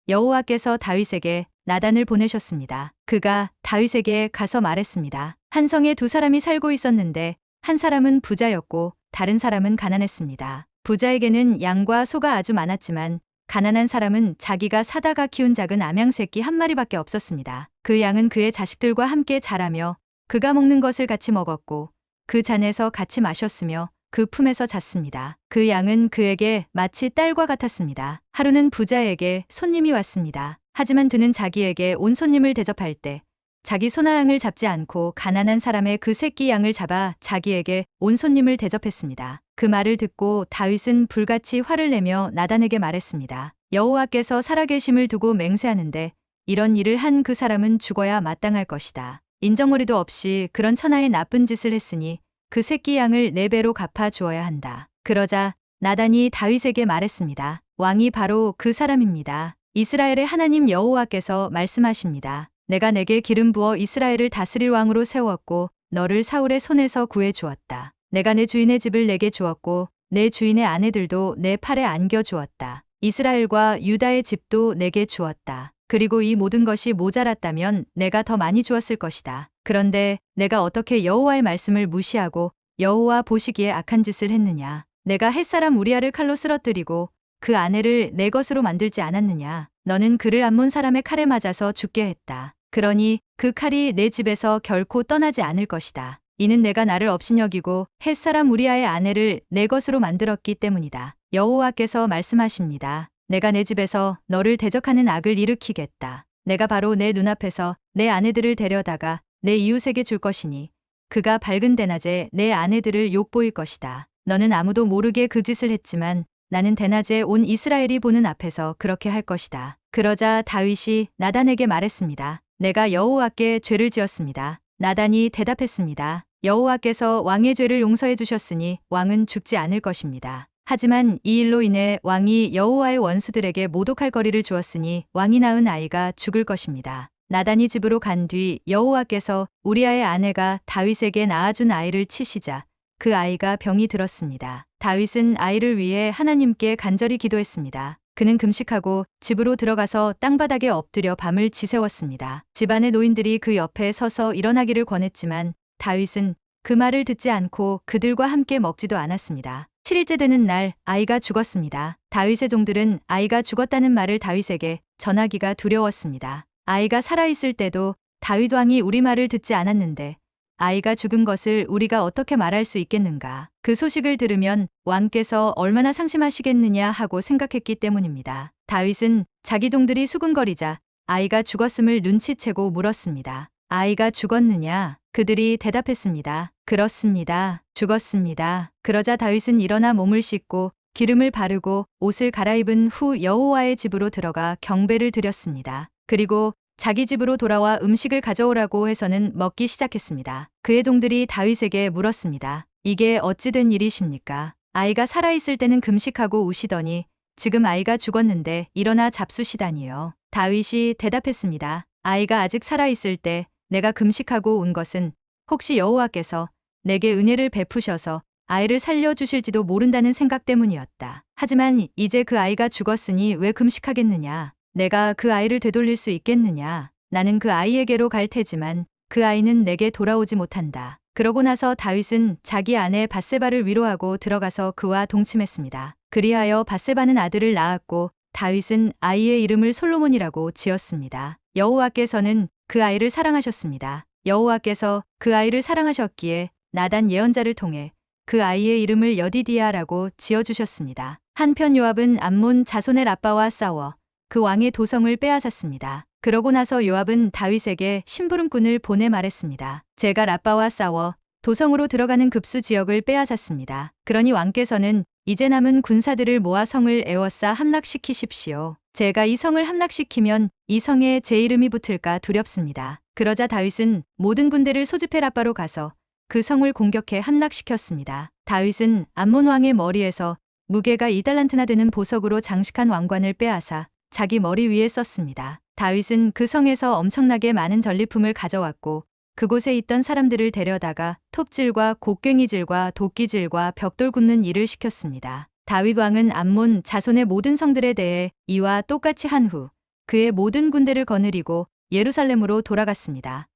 여호와께서 다윗에게 나단을 보내셨습니다. 그가 다윗에게 가서 말했습니다. 한 성에 두 사람이 살고 있었는데 한 사람은 부자였고 다른 사람은 가난했습니다. 부자에게는 양과 소가 아주 많았지만 가난한 사람은 자기가 사다가 키운 작은 암양 새끼 한 마리밖에 없었습니다. 그 양은 그의 자식들과 함께 자라며 그가 먹는 것을 같이 먹었고 그 잔에서 같이 마셨으며 그 품에서 잤습니다. 그 양은 그에게 마치 딸과 같았습니다. 하루는 부자에게 손님이 왔습니다. 하지만 그는 자기에게 온 손님을 대접할 때 자기 소나 양을 잡지 않고 가난한 사람의 그 새끼 양을 잡아 자기에게 온 손님을 대접했습니다. 그 말을 듣고 다윗은 불같이 화를 내며 나단에게 말했습니다. 여호와께서 살아계심을 두고 맹세하는데 이런 일을 한 그 사람은 죽어야 마땅할 것이다. 인정머리도 없이 그런 천하의 나쁜 짓을 했으니 그 새끼 양을 4배로 갚아 주어야 한다. 그러자 나단이 다윗에게 말했습니다. 왕이 바로 그 사람입니다. 이스라엘의 하나님 여호와께서 말씀하십니다. 내가 내게 기름 부어 이스라엘을 다스릴 왕으로 세웠고 너를 사울의 손에서 구해 주었다. 내가 내 주인의 집을 내게 주었고 내 주인의 아내들도 내 팔에 안겨 주었다. 이스라엘과 유다의 집도 내게 주었다. 그리고 이 모든 것이 모자랐다면 내가 더 많이 주었을 것이다. 그런데 내가 어떻게 여호와의 말씀을 무시하고 여호와 보시기에 악한 짓을 했느냐. 내가 햇사람 우리아를 칼로 쓰러뜨리고 그 아내를 내 것으로 만들지 않았느냐. 너는 그를 암몬 사람의 칼에 맞아서 죽게 했다. 그러니 그 칼이 내 집에서 결코 떠나지 않을 것이다. 이는 내가 나를 업신여기고 햇사람 우리아의 아내를 내 것으로 만들었기 때문이다. 여호와께서 말씀하십니다. 내가 내 집에서 너를 대적하는 악을 일으키겠다. 내가 바로 내 눈앞에서 내 아내들을 데려다가 내 이웃에게 줄 것이니 그가 밝은 대낮에 내 아내들을 욕보일 것이다. 너는 아무도 모르게 그 짓을 했지만 나는 대낮에 온 이스라엘이 보는 앞에서 그렇게 할 것이다. 그러자 다윗이 나단에게 말했습니다. 내가 여호와께 죄를 지었습니다. 나단이 대답했습니다. 여호와께서 왕의 죄를 용서해 주셨으니 왕은 죽지 않을 것입니다. 하지만 이 일로 인해 왕이 여호와의 원수들에게 모독할 거리를 주었으니 왕이 낳은 아이가 죽을 것입니다. 나단이 집으로 간 뒤 여호와께서 우리아의 아내가 다윗에게 낳아준 아이를 치시자 그 아이가 병이 들었습니다. 다윗은 아이를 위해 하나님께 간절히 기도했습니다. 그는 금식하고 집으로 들어가서 땅바닥에 엎드려 밤을 지새웠습니다. 집안의 노인들이 그 옆에 서서 일어나기를 권했지만 다윗은 그 말을 듣지 않고 그들과 함께 먹지도 않았습니다. 7일째 되는 날 아이가 죽었습니다. 다윗의 종들은 아이가 죽었다는 말을 다윗에게 전하기가 두려웠습니다. 아이가 살아있을 때도 다윗 왕이 우리 말을 듣지 않았는데 아이가 죽은 것을 우리가 어떻게 말할 수 있겠는가. 그 소식을 들으면 왕께서 얼마나 상심하시겠느냐 하고 생각했기 때문입니다. 다윗은 자기 동들이 수군거리자 아이가 죽었음을 눈치채고 물었습니다. 아이가 죽었느냐? 그들이 대답했습니다. 그렇습니다. 죽었습니다. 그러자 다윗은 일어나 몸을 씻고 기름을 바르고 옷을 갈아입은 후 여호와의 집으로 들어가 경배를 드렸습니다. 그리고 자기 집으로 돌아와 음식을 가져오라고 해서는 먹기 시작했습니다. 그의 종들이 다윗에게 물었습니다. 이게 어찌 된 일이십니까? 아이가 살아있을 때는 금식하고 우시더니 지금 아이가 죽었는데 일어나 잡수시다니요. 다윗이 대답했습니다. 아이가 아직 살아있을 때 내가 금식하고 온 것은 혹시 여호와께서 내게 은혜를 베푸셔서 아이를 살려주실지도 모른다는 생각 때문이었다. 하지만 이제 그 아이가 죽었으니 왜 금식하겠느냐? 내가 그 아이를 되돌릴 수 있겠느냐? 나는 그 아이에게로 갈 테지만 그 아이는 내게 돌아오지 못한다. 그러고 나서 다윗은 자기 아내 밧세바를 위로하고 들어가서 그와 동침했습니다. 그리하여 밧세바는 아들을 낳았고 다윗은 아이의 이름을 솔로몬이라고 지었습니다. 여호와께서는 그 아이를 사랑하셨습니다. 여호와께서 그 아이를 사랑하셨기에 나단 예언자를 통해 그 아이의 이름을 여디디아라고 지어주셨습니다. 한편 요압은 암몬 자손의 라빠와 싸워 그 왕의 도성을 빼앗았습니다. 그러고 나서 요압은 다윗에게 심부름꾼을 보내 말했습니다. 제가 라빠와 싸워 도성으로 들어가는 급수 지역을 빼앗았습니다. 그러니 왕께서는 이제 남은 군사들을 모아 성을 에워싸 함락시키십시오. 제가 이 성을 함락시키면 이 성에 제 이름이 붙을까 두렵습니다. 그러자 다윗은 모든 군대를 소집해 라빠로 가서 그 성을 공격해 함락시켰습니다. 다윗은 암몬 왕의 머리에서 무게가 2달란트나 되는 보석으로 장식한 왕관을 빼앗아 자기 머리 위에 썼습니다. 다윗은 그 성에서 엄청나게 많은 전리품을 가져왔고 그곳에 있던 사람들을 데려다가 톱질과 곡괭이질과 도끼질과 벽돌 굽는 일을 시켰습니다. 다윗 왕은 암몬 자손의 모든 성들에 대해 이와 똑같이 한 후 그의 모든 군대를 거느리고 예루살렘으로 돌아갔습니다.